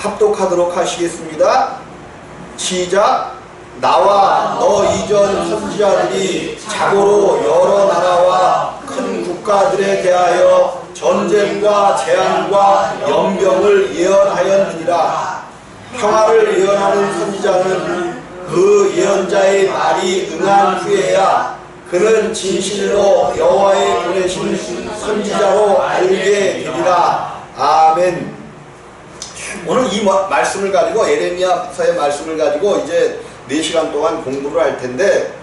합독하도록 하시겠습니다. 시작. 나와 너 이전 선지자들이 자고로 여러 나라와 큰 국가들에 대하여 전쟁과 재앙과 연병을 예언하였느니라. 평화를 예언하는 선지자는 그 예언자의 말이 응한 후에야 그는 진실로 여호와의 보내신 선지자로 알게 되리라. 아멘. 오늘 이 말씀을 가지고, 예레미야서의 말씀을 가지고 이제 4시간 동안 공부를 할 텐데,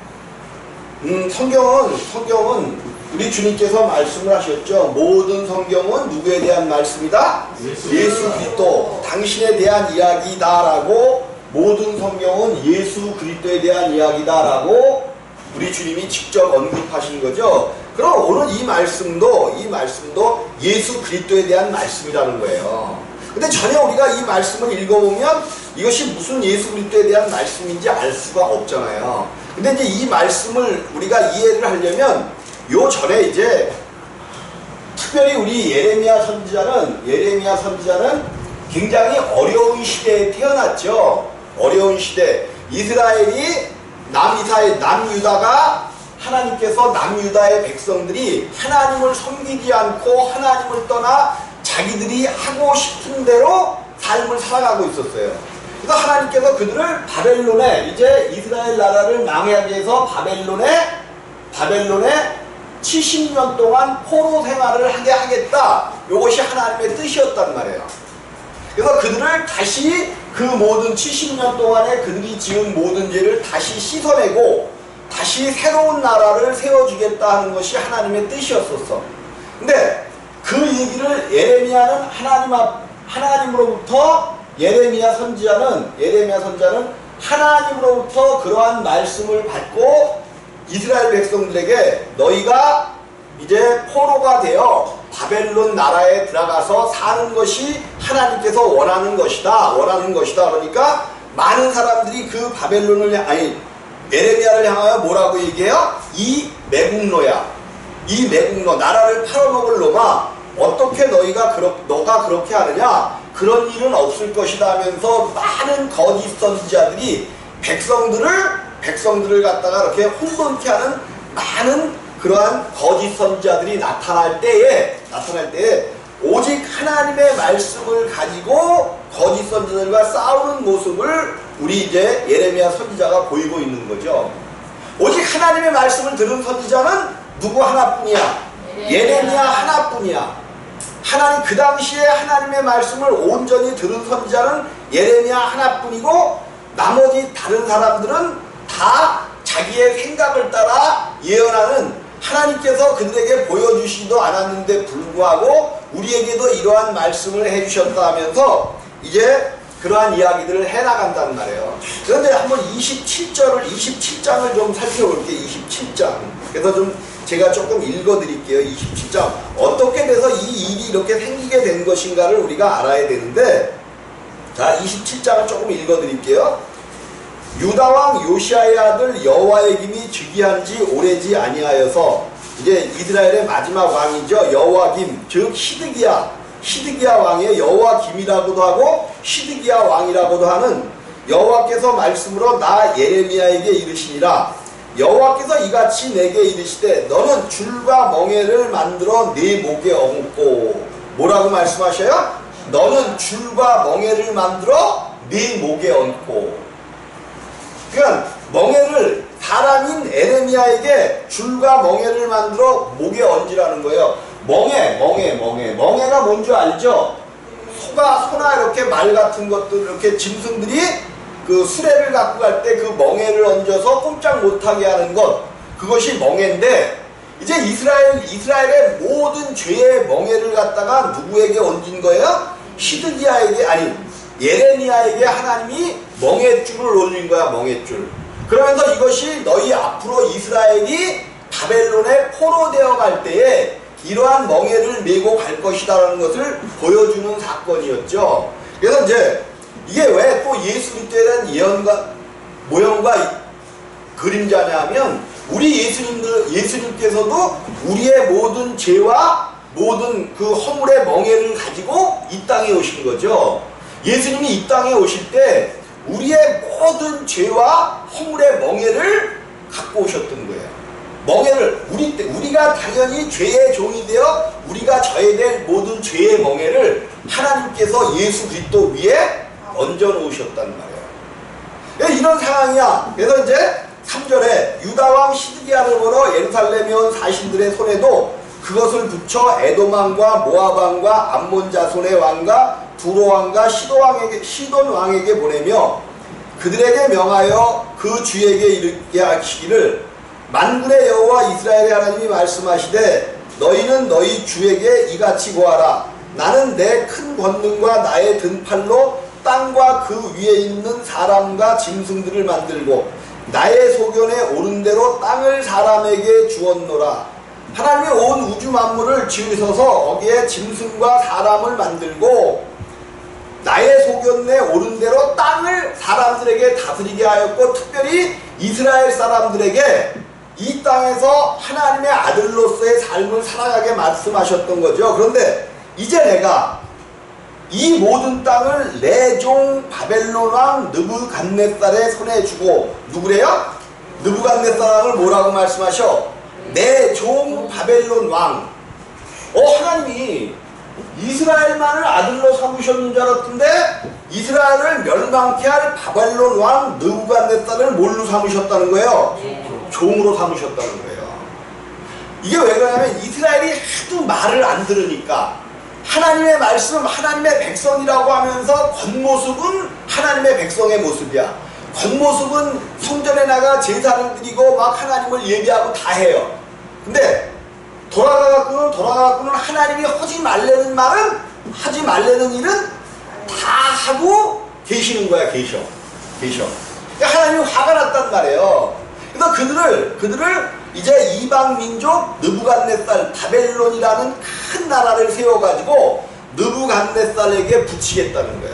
성경은 우리 주님께서 말씀을 하셨죠. 모든 성경은 누구에 대한 말씀이다? 예수 그리스도, 당신에 대한 이야기다라고, 모든 성경은 예수 그리스도에 대한 이야기다라고 우리 주님이 직접 언급하신 거죠. 그럼 오늘 이 말씀도 예수 그리스도에 대한 말씀이라는 거예요. 근데 전혀 우리가 이 말씀을 읽어보면 이것이 무슨 예수 그리스도에 대한 말씀인지 알 수가 없잖아요. 근데 이제 이 말씀을 우리가 이해를 하려면 요 전에 이제 특별히 우리 예레미야 선지자는 굉장히 어려운 시대에 태어났죠. 어려운 시대. 이스라엘이 남유다가 하나님께서 남유다의 백성들이 하나님을 섬기지 않고 하나님을 떠나 자기들이 하고 싶은 대로 삶을 살아가고 있었어요. 그래서 하나님께서 그들을 바벨론에, 이제 이스라엘 나라를 망하기 위해서 바벨론에 70년 동안 포로 생활을 하게 하겠다. 이것이 하나님의 뜻이었단 말이에요. 그래서 그들을 다시 그 모든 70년 동안에 그들이 지은 모든 죄를 다시 씻어내고 다시 새로운 나라를 세워주겠다 하는 것이 하나님의 뜻이었었어. 근데 그 얘기를 예레미야는 하나님으로부터 예레미야 선지자는 하나님으로부터 그러한 말씀을 받고 이스라엘 백성들에게 너희가 이제 포로가 되어 바벨론 나라에 들어가서 사는 것이 하나님께서 원하는 것이다. 그러니까 많은 사람들이 그 예레미야를 향하여 뭐라고 얘기해요? 이 매국노야. 이 매국노, 나라를 팔아먹을 놈아, 어떻게 너가 그렇게 하느냐? 그런 일은 없을 것이다 하면서 많은 거짓 선지자들이 백성들을 갖다가 이렇게 혼돈케 하는 많은 그러한 거짓 선지자들이 나타날 때에 오직 하나님의 말씀을 가지고 거짓 선지자들과 싸우는 모습을 우리 이제 예레미야 선지자가 보이고 있는 거죠. 오직 하나님의 말씀을 들은 선지자는 누구 하나뿐이야? 예레미야 하나뿐이야. 그 당시에 하나님의 말씀을 온전히 들은 선지자는 예레미야 하나뿐이고, 나머지 다른 사람들은 다 자기의 생각을 따라 예언하는, 하나님께서 그들에게 보여주시지도 않았는데 불구하고 우리에게도 이러한 말씀을 해주셨다 하면서 이제 그러한 이야기들을 해나간단 말이에요. 그런데 한번 27장을 좀 살펴볼게요. 27장. 그래서 좀 제가 조금 읽어드릴게요. 27장. 어떻게 돼서 이 일이 이렇게 생기게 된 것인가를 우리가 알아야 되는데, 자, 27장을 조금 읽어드릴게요. 유다왕 요시아의 아들 여호와김이 즉위한 지 오래지 아니하여서, 이제 이스라엘의 마지막 왕이죠. 여호와김, 즉 시드기야 왕의 여호와김이라고도 하고 시드기야 왕이라고도 하는 여호와께서 말씀으로 나 예레미야에게 이르시니라. 여호와께서 이같이 내게 이르시되 너는 줄과 멍에를 만들어 네 목에 얹고. 뭐라고 말씀하셔요? 너는 줄과 멍에를 만들어 네 목에 얹고. 그러니까 사람인 에레미야에게 줄과 멍에를 만들어 목에 얹으라는 거예요. 멍에가 뭔지 알죠? 소나 이렇게 말 같은 것들, 이렇게 짐승들이 그 수레를 갖고 갈 때 그 멍에를 얹어서 꼼짝 못하게 하는 것, 그것이 멍에인데, 이제 이스라엘의 모든 죄의 멍에를 갖다가 누구에게 얹은 거예요? 예레미야에게 하나님이 멍에줄을 올린 거야. 멍에줄. 그러면서 이것이 너희 앞으로 이스라엘이 바벨론에 포로되어 갈 때에 이러한 멍에를 메고 갈 것이다라는 것을 보여주는 사건이었죠. 그래서 이제 이게 왜 또 예수 그리스도에 대한 예언과 모형과 그림자냐 하면, 우리 예수님께서도 우리의 모든 죄와 모든 그 허물의 멍에를 가지고 이 땅에 오신 거죠. 예수님이 이 땅에 오실 때 우리의 모든 죄와 허물의 멍에를 갖고 오셨던 거예요. 멍에를 우리가 당연히 죄의 종이 되어 우리가 져야 될 모든 죄의 멍에를 하나님께서 예수 그리스도 위에 얹어 놓으셨단 말이에요. 이런 상황이야. 그래서 이제 3절에 유다왕 시드기야를 보러 예루살렘에 온 사신들의 손에도 그것을 붙여 에돔 왕과 모압 왕과 암몬 자손의 왕과 두로 왕과 시돈 왕에게 보내며 그들에게 명하여 그 주에게 이르게 하시기를 만군의 여호와 이스라엘의 하나님이 말씀하시되 너희는 너희 주에게 이같이 고하라. 나는 내 큰 권능과 나의 등팔로 땅과 그 위에 있는 사람과 짐승들을 만들고 나의 소견에 오른 대로 땅을 사람에게 주었노라. 하나님이 온 우주 만물을 지으셔서 거기에 짐승과 사람을 만들고 나의 소견에 오른 대로 땅을 사람들에게 다스리게 하였고 특별히 이스라엘 사람들에게 이 땅에서 하나님의 아들로서의 삶을 살아가게 말씀하셨던 거죠. 그런데 이제 내가 이 모든 땅을 내 종 바벨론 왕 느부갓네살의 손에 주고 누구래요? 느부갓네살을 뭐라고 말씀하셔? 내 종 바벨론 왕. 하나님이 이스라엘만을 아들로 삼으셨는 줄 알았던데 이스라엘을 멸망케 할 바벨론 왕 느부갓네살을 뭘로 삼으셨다는 거예요? 종으로 삼으셨다는 거예요. 이게 왜 그러냐면 이스라엘이 하도 말을 안 들으니까 하나님의 말씀, 하나님의 백성이라고 하면서 겉모습은 하나님의 백성의 모습이야. 겉모습은 성전에 나가 제사를 드리고 막 하나님을 예배하고 다 해요. 근데 돌아가갖고는 하나님이 하지 말라는 말은 하지 말라는 일은 다 하고 계시는 거야. 계셔. 그러니까 하나님이 화가 났단 말이에요. 그래서 그들을 이제 이방 민족 느부갓네살 바벨론이라는 큰 나라를 세워가지고 느부갓네살에게 붙이겠다는 거야.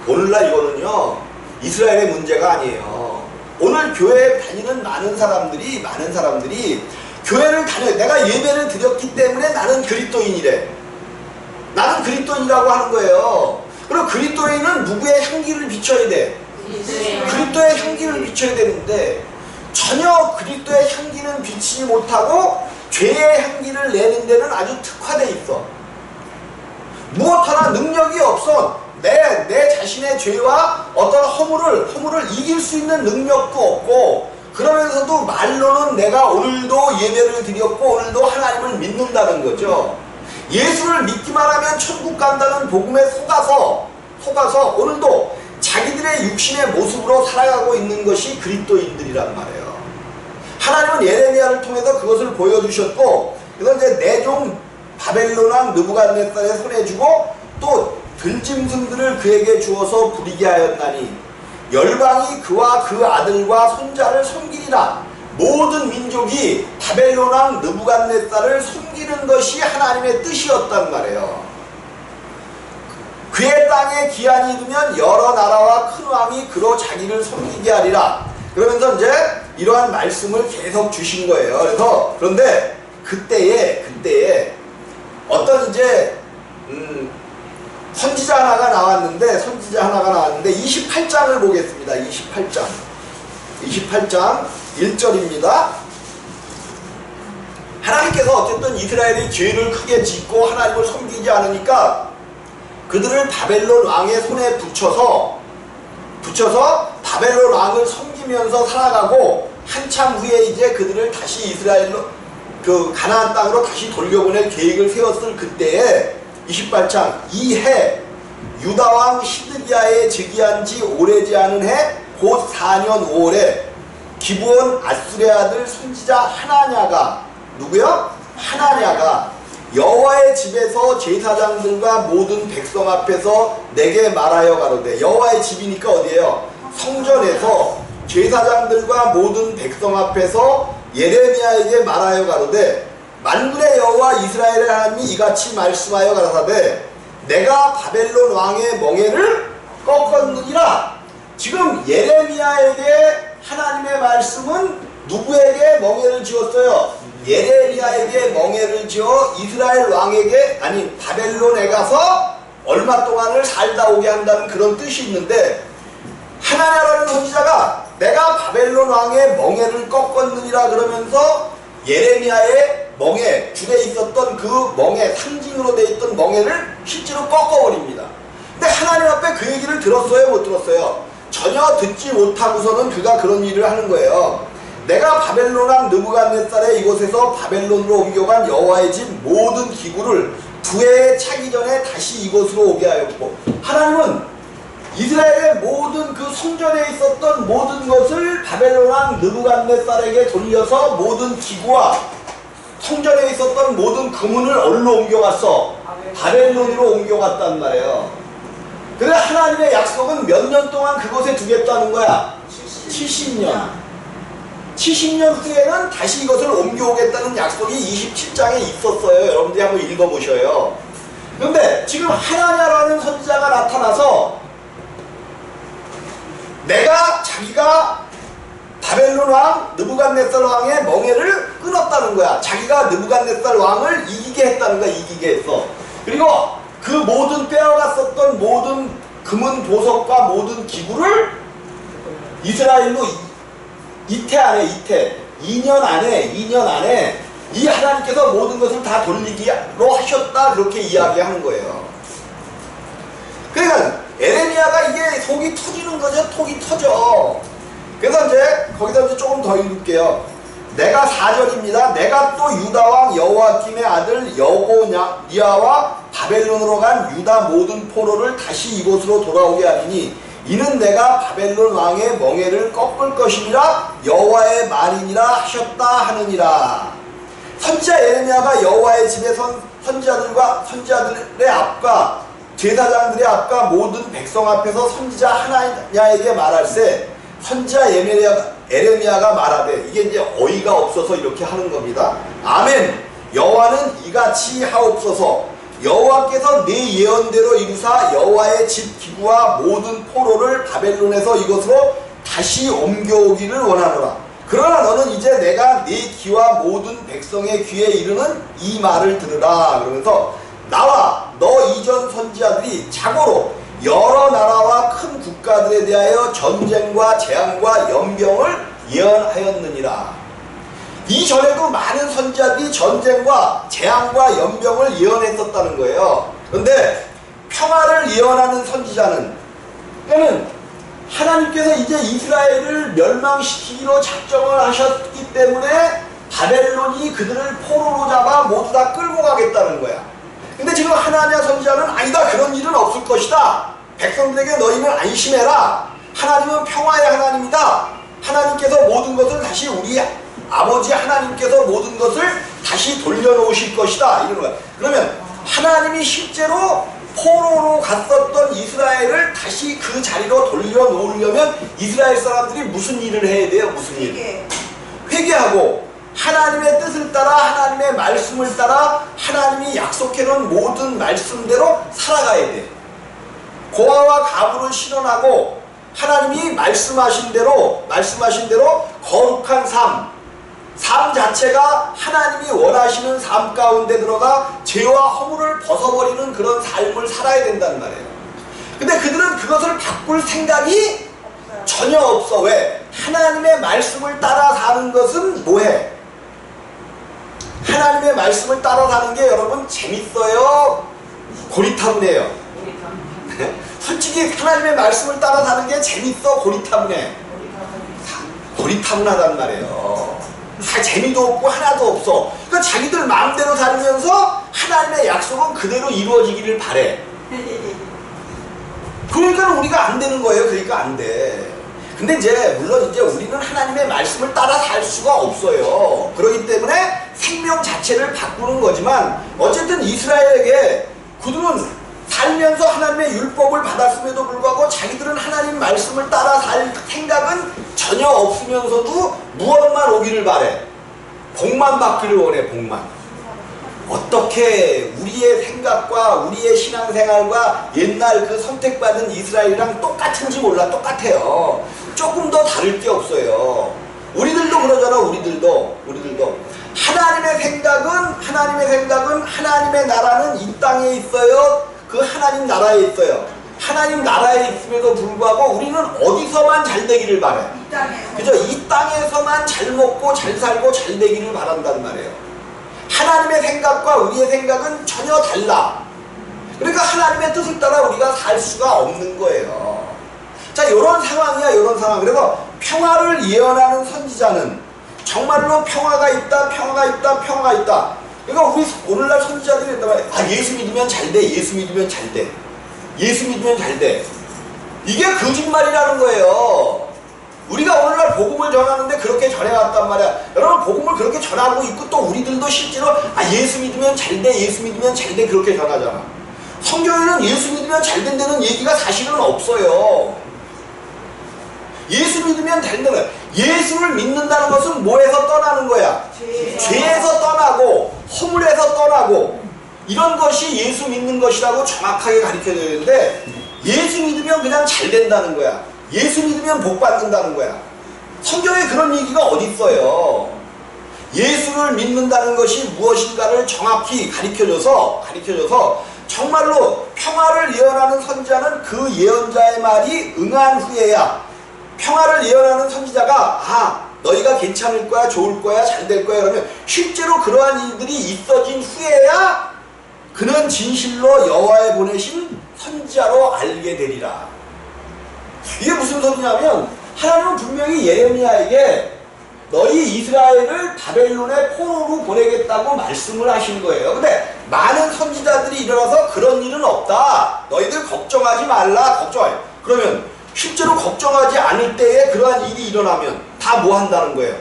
오늘날 이거는요 이스라엘의 문제가 아니에요. 오늘 교회에 다니는 많은 사람들이 교회를 다녀요. 내가 예배를 드렸기 때문에 나는 그리스도인이래. 나는 그리스도인이라고 하는 거예요. 그리고 그리스도인은 누구의 향기를 비춰야 돼? 그리스도의 향기를 비춰야 되는데 전혀 그리스도의 향기는 비치지 못하고 죄의 향기를 내는 데는 아주 특화되어 있어. 무엇 하나 능력이 없어. 내 자신의 죄와 어떤 허물을 이길 수 있는 능력도 없고 그러면서도 말로는 내가 오늘도 예배를 드렸고 오늘도 하나님을 믿는다는 거죠. 예수를 믿기만 하면 천국 간다는 복음에 속아서 오늘도 자기들의 육신의 모습으로 살아가고 있는 것이 그리스도인들이란 말이에요. 하나님은 예레미야를 통해서 그것을 보여주셨고 그래서 이제 내 종 바벨론 왕 느부갓네살의 손에 주고 또 들짐승들을 그에게 주어서 부리게 하였나니 열방이 그와 그 아들과 손자를 섬기리라. 모든 민족이 바벨론 왕 느부갓네살을 섬기는 것이 하나님의 뜻이었단 말이에요. 그의 땅에 기한이 이르면 여러 나라와 큰 왕이 그로 자기를 섬기게 하리라. 그러면서 이제 이러한 말씀을 계속 주신 거예요. 그런데 그때에 어떤 이제 선지자 하나가 나왔는데 28장을 보겠습니다. 28장 1절입니다. 하나님께서 어쨌든 이스라엘이 죄를 크게 짓고 하나님을 섬기지 않으니까 그들을 바벨론 왕의 손에 붙여서 바벨론 왕을 섬기면서 살아가고 한참 후에 이제 그들을 다시 이스라엘로 그 가나안 땅으로 다시 돌려보낼 계획을 세웠을 그때에 28장 이해 유다왕 시드기야에 즉위한 지 오래지 않은 해 곧 4년 5월에 기브온 아수레 아들 선지자 하나냐가 누구요? 하나냐가 여호와의 집에서 제사장들과 모든 백성 앞에서 내게 말하여 가로되 여호와의 집이니까 어디예요? 성전에서 제사장들과 모든 백성 앞에서 예레미야에게 말하여 가로되 만군의 여호와 이스라엘의 하나님이 이같이 말씀하여 가라사대 내가 바벨론 왕의 멍에를 꺾었느니라. 지금 예레미야에게 하나님의 말씀은 누구에게 멍에를 지었어요? 예레미야에게 멍에를 지어 이스라엘 왕에게 바벨론에 가서 얼마 동안을 살다 오게 한다는 그런 뜻이 있는데, 하나냐라는 선지자가 내가 바벨론 왕의 멍에를 꺾었느니라 그러면서 예레미야의 멍에, 줄에 있었던 그 멍에, 상징으로 돼 있던 멍에를 실제로 꺾어버립니다. 근데 하나님 앞에 그 얘기를 들었어요, 못 들었어요? 전혀 듣지 못하고서는 그가 그런 일을 하는 거예요. 내가 바벨론 왕 느부갓네살의 이곳에서 바벨론으로 옮겨간 여호와의 집 모든 기구를 두 해 차기 전에 다시 이곳으로 오게 하였고, 하나님은 이스라엘의 모든 그 성전에 있었던 모든 것을 바벨론 왕 느부갓네살에게 돌려서 모든 기구와 성전에 있었던 모든 금은을 어디로 옮겨갔어? 바벨론으로 옮겨갔단 말이에요. 그래서 하나님의 약속은 몇 년 동안 그곳에 두겠다는 거야? 70년. 70년 후에는 다시 이것을 옮겨오겠다는 약속이 27장에 있었어요. 여러분들이 한번 읽어보셔요. 그런데 지금 하나냐라는 선지자가 나타나서 자기가 바벨론 왕 느부갓네살 왕의 멍에를 끊었다는 거야. 자기가 느부갓네살 왕을 이기게 했다는 거야. 이기게 했어. 그리고 그 모든 빼앗았었던 모든 금은 보석과 모든 기구를 이스라엘로 이태 안에 2년 안에 이 하나님께서 모든 것을 다 돌리기로 하셨다, 그렇게 이야기하는 거예요. 그러니까 에레미야가 이게 속이 터지는 거죠. 톡이 터져. 그래서 이제 거기서 이제 조금 더 읽을게요. 내가 4절입니다. 내가 또 유다왕 여호야김의 아들 여고니아와 바벨론으로 간 유다 모든 포로를 다시 이곳으로 돌아오게 하리니 이는 내가 바벨론 왕의 멍에를 꺾을 것이니라 여호와의 말이니라 하셨다 하느니라. 선지자 예레미야가 여호와의 집의 선지자들의 앞과 제사장들의 앞과 모든 백성 앞에서 선지자 하나냐에게 말할세, 선지자 예레미야가 말하되, 이게 이제 어이가 없어서 이렇게 하는 겁니다. 아멘. 여호와는 이같이 하옵소서. 여호와께서 내 예언대로 이루사 여호와의 집 기구와 모든 포로를 바벨론에서 이곳으로 다시 옮겨오기를 원하노라. 그러나 너는 이제 내가 네 귀와 모든 백성의 귀에 이르는 이 말을 들으라. 그러면서 나와 너 이전 선지자들이 자고로 여러 나라와 큰 국가들에 대하여 전쟁과 재앙과 연병을 예언하였느니라. 이전에도 많은 선지자들이 전쟁과 재앙과 연병을 예언했었다는 거예요. 그런데 평화를 예언하는 선지자는, 그러면 하나님께서 이제 이스라엘을 멸망시키기로 작정을 하셨기 때문에 바벨론이 그들을 포로로 잡아 모두 다 끌고 가겠다는 거야. 근데 지금 하나냐 선지자는 아니다, 그런 일은 없을 것이다. 백성들에게 너희는 안심해라. 하나님은 평화의 하나님이다. 하나님께서 모든 것을 다시 우리 아버지 하나님께서 모든 것을 다시 돌려놓으실 것이다, 이런 거야. 그러면 하나님이 실제로 포로로 갔었던 이스라엘을 다시 그 자리로 돌려놓으려면 이스라엘 사람들이 무슨 일을 해야 돼요? 무슨 일? 회개하고 하나님의 뜻을 따라, 하나님의 말씀을 따라 하나님이 약속해놓은 모든 말씀대로 살아가야 돼. 고아와 가부를 실현하고 하나님이 말씀하신 대로 거룩한 삶 자체가 하나님이 원하시는 삶 가운데 들어가 죄와 허물을 벗어버리는 그런 삶을 살아야 된다는 말이에요. 근데 그들은 그것을 바꿀 생각이 전혀 없어. 왜? 하나님의 말씀을 따라 사는 것은 뭐해? 하나님의 말씀을 따라 사는 게 여러분 재밌어요? 고리타분해요? 솔직히 하나님의 말씀을 따라 사는 게 재밌어? 고리타분해? 고리타분하단 말이에요. 재미도 없고 하나도 없어. 그러니까 자기들 마음대로 살면서 하나님의 약속은 그대로 이루어지기를 바래. 그러니까 우리가 안 되는 거예요. 그러니까 안 돼. 근데 물론 우리는 하나님의 말씀을 따라 살 수가 없어요. 그렇기 때문에 생명 자체를 바꾸는 거지만, 어쨌든 이스라엘에게 그들은 살면서 하나님의 율법을 받았음에도 불구하고 자기들은 하나님 말씀을 따라 살 생각은 전혀 없으면서도 무엇만 오기를 바래? 복만 받기를 원해. 복만. 어떻게 우리의 생각과 우리의 신앙생활과 옛날 그 선택받은 이스라엘이랑 똑같은지 몰라. 똑같아요. 조금 더 다를 게 없어요. 우리들도 그러잖아. 우리들도 하나님의 생각은 하나님의 나라는 이 땅에 있어요. 그 하나님 나라에 있어요. 하나님 나라에 있음에도 불구하고 우리는 어디서만 잘 되기를 바래. 이 땅에서. 그죠? 이 땅에서만 잘 먹고 잘 살고 잘 되기를 바란단 말이에요. 하나님의 생각과 우리의 생각은 전혀 달라. 그러니까 하나님의 뜻을 따라 우리가 살 수가 없는 거예요. 자, 요런 상황이야, 요런 상황. 그래서 평화를 예언하는 선지자는 정말로 평화가 있다, 평화가 있다, 평화가 있다. 그러니까 우리 오늘날 선지자들이 있단 말이야. 아, 예수 믿으면 잘 돼, 예수 믿으면 잘 돼. 예수 믿으면 잘 돼. 이게 거짓말이라는 거예요. 우리가 오늘날 복음을 전하는데 그렇게 전해왔단 말이야. 여러분, 복음을 그렇게 전하고 있고 또 우리들도 실제로 아, 예수 믿으면 잘 돼, 예수 믿으면 잘 돼 그렇게 전하잖아. 성경에는 예수 믿으면 잘 된다는 얘기가 사실은 없어요. 예수 믿으면 잘 된다는 거야. 예수를 믿는다는 것은 뭐에서 떠나는 거야? 죄에서 떠나고 허물에서 떠나고 이런 것이 예수 믿는 것이라고 정확하게 가르쳐야 되는데 예수 믿으면 그냥 잘 된다는 거야. 예수 믿으면 복 받는다는 거야. 성경에 그런 얘기가 어디 있어요? 예수를 믿는다는 것이 무엇인가를 정확히 가르쳐줘서 정말로 평화를 예언하는 선지자는 그 예언자의 말이 응한 후에야 평화를 예언하는 선지자가 아, 너희가 괜찮을 거야, 좋을 거야, 잘 될 거야 그러면 실제로 그러한 일들이 있어진 후에야 그는 진실로 여호와의 보내신 선지자로 알게 되리라. 이게 무슨 소리냐면 하나님은 분명히 예레미야에게 너희 이스라엘을 바벨론의 포로로 보내겠다고 말씀을 하신 거예요. 근데 많은 선지자들이 일어나서 그런 일은 없다. 너희들 걱정하지 말라. 걱정하지. 그러면 실제로 걱정하지 않을 때에 그러한 일이 일어나면 다 뭐 한다는 거예요?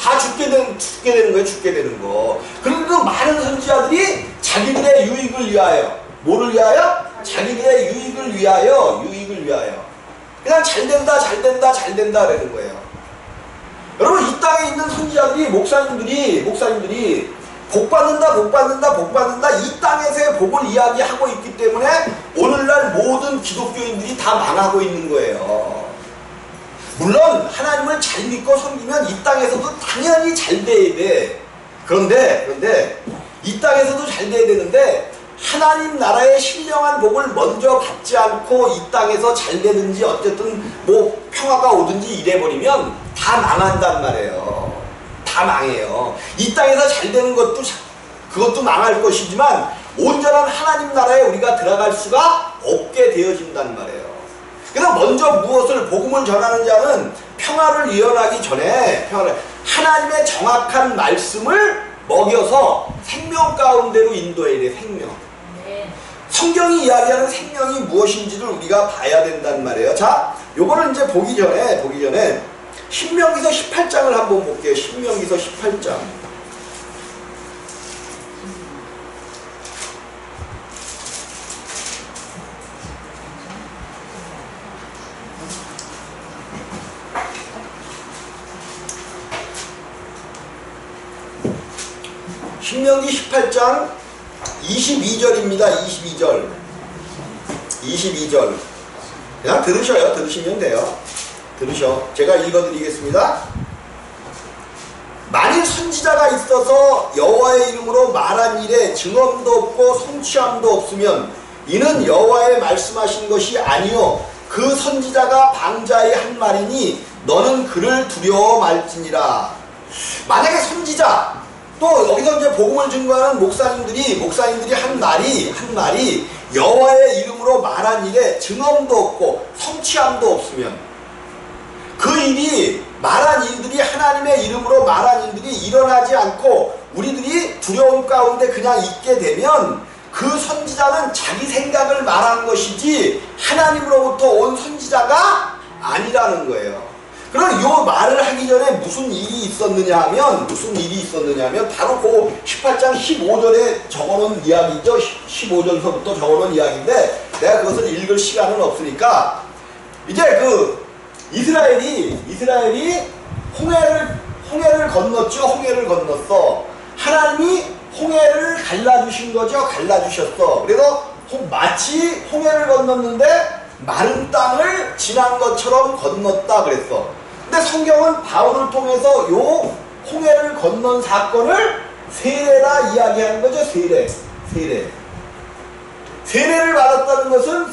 다 죽게 되는 거. 그런데도 많은 선지자들이 자기들의 유익을 위하여 뭐를 위하여? 자기들의 유익을 위하여 그냥 잘 된다 그러는 거예요. 여러분, 이 땅에 있는 선지자들이 목사님들이 복 받는다 이 땅에서의 복을 이야기하고 있기 때문에 오늘날 모든 기독교인들이 다 망하고 있는 거예요. 물론 하나님을 잘 믿고 섬기면 이 땅에서도 당연히 잘 돼야 돼. 그런데 이 땅에서도 잘 돼야 되는데 하나님 나라의 신령한 복을 먼저 받지 않고 이 땅에서 잘 되든지 어쨌든 뭐 평화가 오든지 이래버리면 다 망한단 말이에요. 다 망해요. 이 땅에서 잘 되는 것도 그것도 망할 것이지만 온전한 하나님 나라에 우리가 들어갈 수가 없게 되어진단 말이에요. 그래서 먼저 무엇을 복음을 전하는 자는 평화를 예언하기 전에 하나님의 정확한 말씀을 먹여서 생명 가운데로 인도해야 돼. 생명. 성경이 이야기하는 생명이 무엇인지를 우리가 봐야 된단 말이에요. 자, 요거는 이제 보기 전에 신명기서 18장을 한번 볼게요. 신명기서 18장. 신명기 18장 22절입니다. 22절. 그냥 들으시면 돼요. 제가 읽어드리겠습니다. 만일 선지자가 있어서 여호와의 이름으로 말한 일에 증언도 없고 성취함도 없으면 이는 여호와의 말씀하신 것이 아니요 그 선지자가 방자의 한 말이니 너는 그를 두려워 말지니라. 만약에 선지자 또 여기서 이제 복음을 증거하는 목사님들이 한 말이 여호와의 이름으로 말한 일에 증언도 없고 성취함도 없으면 그 일이 말한 일들이 하나님의 이름으로 말한 일들이 일어나지 않고 우리들이 두려움 가운데 그냥 있게 되면 그 선지자는 자기 생각을 말한 것이지 하나님으로부터 온 선지자가 아니라는 거예요. 그럼 이 말을 하기 전에 무슨 일이 있었느냐 하면 바로 그 18장 15절에 적어놓은 이야기죠. 15절서부터 적어놓은 이야기인데 내가 그것을 읽을 시간은 없으니까 이제 그 이스라엘이 홍해를 건넜죠. 홍해를 건넜어. 하나님이 홍해를 갈라주신 거죠. 갈라주셨어. 그래서 마치 홍해를 건넜는데 마른 땅을 지난 것처럼 건넜다 그랬어. 근데 성경은 바울을 통해서 요 홍해를 건넌 사건을 세례라 이야기하는 거죠. 세례. 세례를 받았다는 것은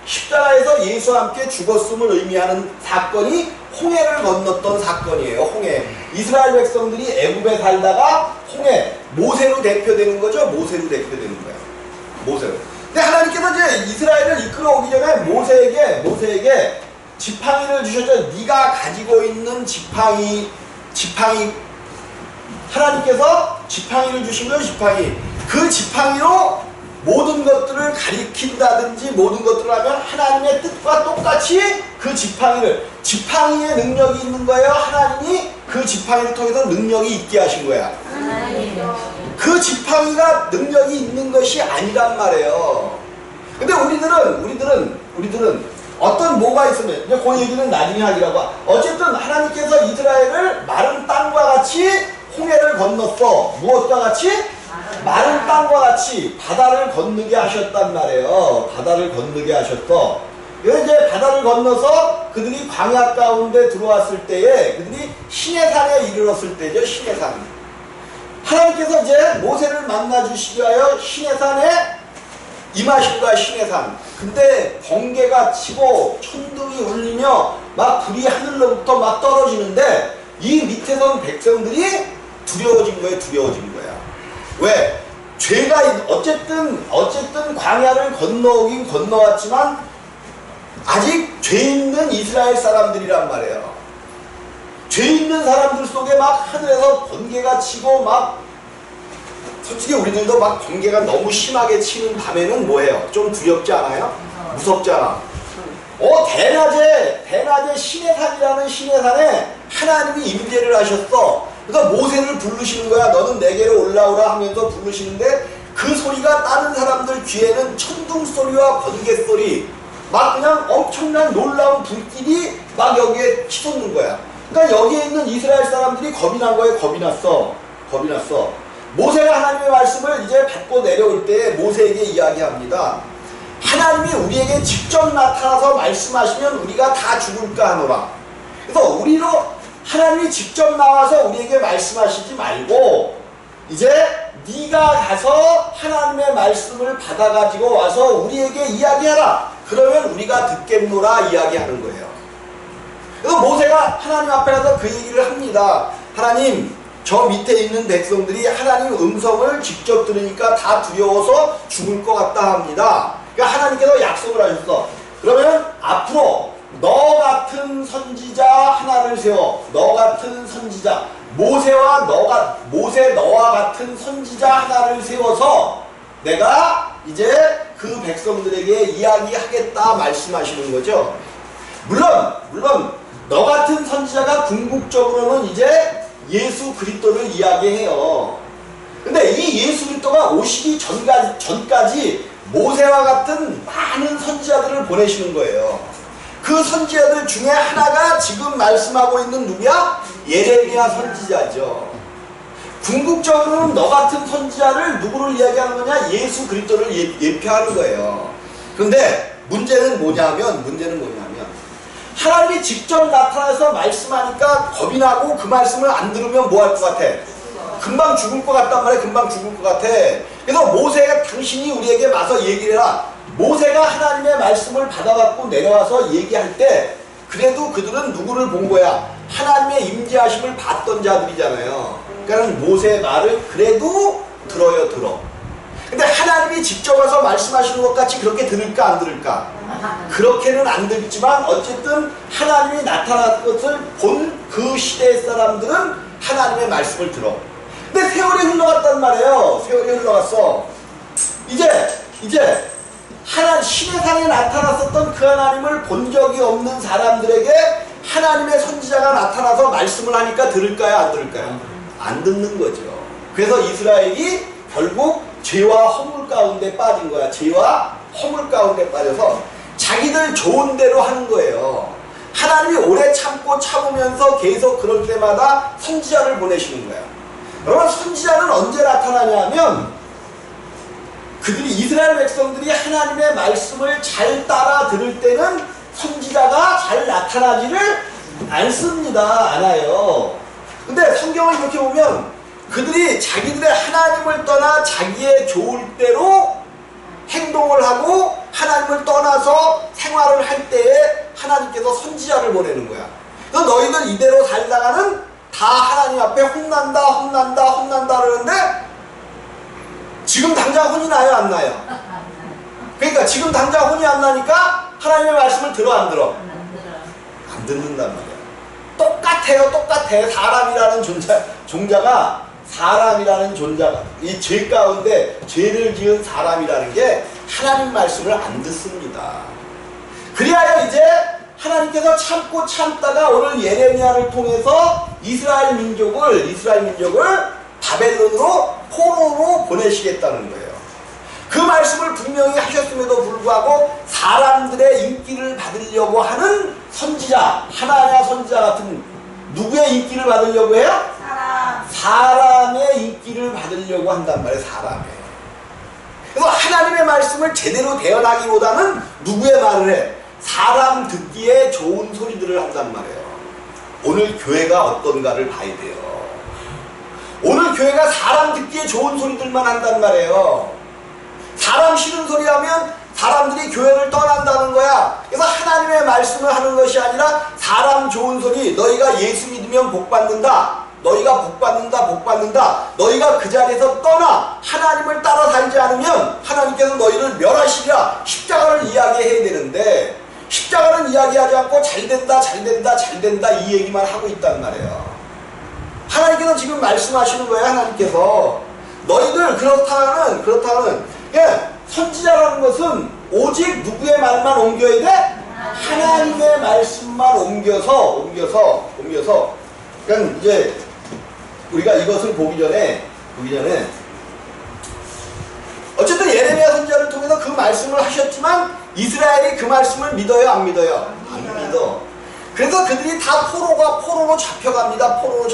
십자가에서 예수와 함께 죽었음을 의미하는 사건이 홍해를 건넜던 사건이에요. 홍해. 이스라엘 백성들이 애굽에 살다가 홍해, 모세로 대표되는 거죠. 모세로 대표되는 거예요. 모세로. 근데 하나님께서 이제 이스라엘을 이끌어오기 전에 모세에게 지팡이를 주셨죠. 네가 가지고 있는 지팡이 하나님께서 지팡이를 주신 거예요. 그 지팡이로 모든 것들을 가리킨다든지 모든 것들을 하면 하나님의 뜻과 똑같이 그 지팡이의 능력이 있는 거예요. 하나님이 그 지팡이를 통해서 능력이 있게 하신 거야. 그 지팡이가 능력이 있는 것이 아니란 말이에요. 근데 우리들은 어떤 뭐가 있으면 이제 그 얘기는 나중에 하기라고. 어쨌든 하나님께서 이스라엘을 마른 땅과 같이 홍해를 건넜어. 무엇과 같이? 마른 땅과 같이 바다를 건너게 하셨단 말이에요. 바다를 건너게 하셨어. 이제 바다를 건너서 그들이 광야 가운데 들어왔을 때에 그들이 시내산에 이르렀을 때죠. 시내산. 하나님께서 이제 모세를 만나 주시기 위하여 시내산에 임하신 거야. 시내산. 근데 번개가 치고 천둥이 울리며 막 불이 하늘로부터 막 떨어지는데 이 밑에선 백성들이 두려워진 거야. 왜? 죄가 어쨌든 광야를 건너오긴 건너왔지만 아직 죄 있는 이스라엘 사람들이란 말이에요. 죄 있는 사람들 속에 막 하늘에서 번개가 치고 막 솔직히 우리들도 막 번개가 너무 심하게 치는 밤에는 뭐해요? 좀 두렵지 않아요? 무섭잖아. 대낮에 시내산이라는 시내산에 하나님이 임재를 하셨어. 그래서 모세를 부르시는 거야. 너는 내게로 올라오라 하면서 부르시는데 그 소리가 다른 사람들 귀에는 천둥 소리와 번개 소리, 막 그냥 엄청난 놀라운 불길이 막 여기에 치솟는 거야. 그러니까 여기에 있는 이스라엘 사람들이 겁이 난 거예요. 겁이 났어. 모세가 하나님의 말씀을 이제 받고 내려올 때 모세에게 이야기합니다. 하나님이 우리에게 직접 나타나서 말씀하시면 우리가 다 죽을까 하노라. 그래서 하나님이 직접 나와서 우리에게 말씀하시지 말고 이제 네가 가서 하나님의 말씀을 받아가지고 와서 우리에게 이야기하라. 그러면 우리가 듣겠노라 이야기하는 거예요. 그래서 모세가 하나님 앞에 가서 그 얘기를 합니다. 하나님, 저 밑에 있는 백성들이 하나님 음성을 직접 들으니까 다 두려워서 죽을 것 같다 합니다. 그러니까 하나님께서 약속을 하셨어. 그러면 앞으로 너 같은 선지자 하나를 세워. 너 같은 선지자, 모세 너와 같은 선지자 하나를 세워서 내가 이제 그 백성들에게 이야기하겠다 말씀하시는 거죠. 물론 너 같은 선지자가 궁극적으로는 이제 예수 그리스도를 이야기해요. 근데 이 예수 그리스도가 오시기 전까지 모세와 같은 많은 선지자들을 보내시는 거예요. 그 선지자들 중에 하나가 지금 말씀하고 있는 누구야? 예레미야 선지자죠. 궁극적으로는 너 같은 선지자를 누구를 이야기하는 거냐? 예수 그리스도를 예표하는 거예요. 그런데 문제는 뭐냐면 하나님이 직접 나타나서 말씀하니까 겁이 나고 그 말씀을 안 들으면 뭐 할 것 같아? 금방 죽을 것 같단 말이야. 금방 죽을 것 같아. 그래서 모세가 당신이 우리에게 와서 얘기를 해라. 모세가 하나님의 말씀을 받아갖고 내려와서 얘기할 때 그래도 그들은 누구를 본 거야? 하나님의 임재하심을 봤던 자들이잖아요. 그러니까 모세의 말을 그래도 들어. 근데 하나님이 직접 와서 말씀하시는 것 같이 그렇게 들을까 안 들을까? 그렇게는 안 듣지만 어쨌든 하나님이 나타난 것을 본 그 시대의 사람들은 하나님의 말씀을 들어. 근데 세월이 흘러갔단 말이에요. 세월이 흘러갔어. 이제 시내산에 나타났었던 그 하나님을 본 적이 없는 사람들에게 하나님의 선지자가 나타나서 말씀을 하니까 들을까요? 안 들을까요? 안 듣는 거죠. 그래서 이스라엘이 결국 죄와 허물 가운데 빠진 거야. 죄와 허물 가운데 빠져서 자기들 좋은 대로 하는 거예요. 하나님이 오래 참으면서 계속 그럴 때마다 선지자를 보내시는 거야. 여러분, 선지자는 언제 나타나냐 하면 이스라엘 백성들이 하나님의 말씀을 잘 따라 들을 때는 선지자가 잘 나타나지를 않아요. 근데 성경을 이렇게 보면 그들이 자기들의 하나님을 떠나 자기의 좋을 대로 행동을 하고 하나님을 떠나서 생활을 할 때에 하나님께서 선지자를 보내는 거야. 그래서 너희들 이대로 살다가는 다 하나님 앞에 혼난다 그러는데 지금 당장 혼이 나요, 안 나요? 그러니까 지금 당장 혼이 안 나니까 하나님의 말씀을 들어, 안 들어? 안 듣는단 말이야. 똑같아. 사람이라는 존재가 이 죄 가운데 죄를 지은 사람이라는 게 하나님 말씀을 안 듣습니다. 그리하여 이제 하나님께서 참다가 오늘 예레미야를 통해서 이스라엘 민족을 바벨론으로 포로로 보내시겠다는 거예요. 그 말씀을 분명히 하셨음에도 불구하고 사람들의 인기를 받으려고 하는 선지자, 하나냐 선지자 같은 누구의 인기를 받으려고 해요? 사람의 인기를 받으려고 한단 말이에요. 사람의. 그래서 하나님의 말씀을 제대로 대언하기보다는 누구의 말을 해? 사람 듣기에 좋은 소리들을 한단 말이에요. 오늘 교회가 어떤가를 봐야 돼요. 오늘 교회가 사람 듣기에 좋은 소리들만 한단 말이에요. 사람 싫은 소리 하면 사람들이 교회를 떠난다는 거야. 그래서 하나님의 말씀을 하는 것이 아니라 사람 좋은 소리, 너희가 예수 믿으면 복받는다. 너희가 복받는다. 너희가 그 자리에서 떠나 하나님을 따라 살지 않으면 하나님께서 너희를 멸하시리라. 십자가를 이야기해야 되는데 십자가는 이야기하지 않고 잘된다 이 얘기만 하고 있단 말이에요. 하나님께서 지금 말씀하시는 거예요. 하나님께서 너희들 그렇다는 선지자라는 것은 오직 누구의 말만 옮겨야 돼? 하나님의 말씀만 옮겨서 그러니까 이제 우리가 이것을 보기 전에 어쨌든 예레미야 선지자를 통해서 그 말씀을 하셨지만 이스라엘이 그 말씀을 믿어요, 안 믿어요? 안 믿어. 그래서 그들이 다 포로로 잡혀갑니다. 포로로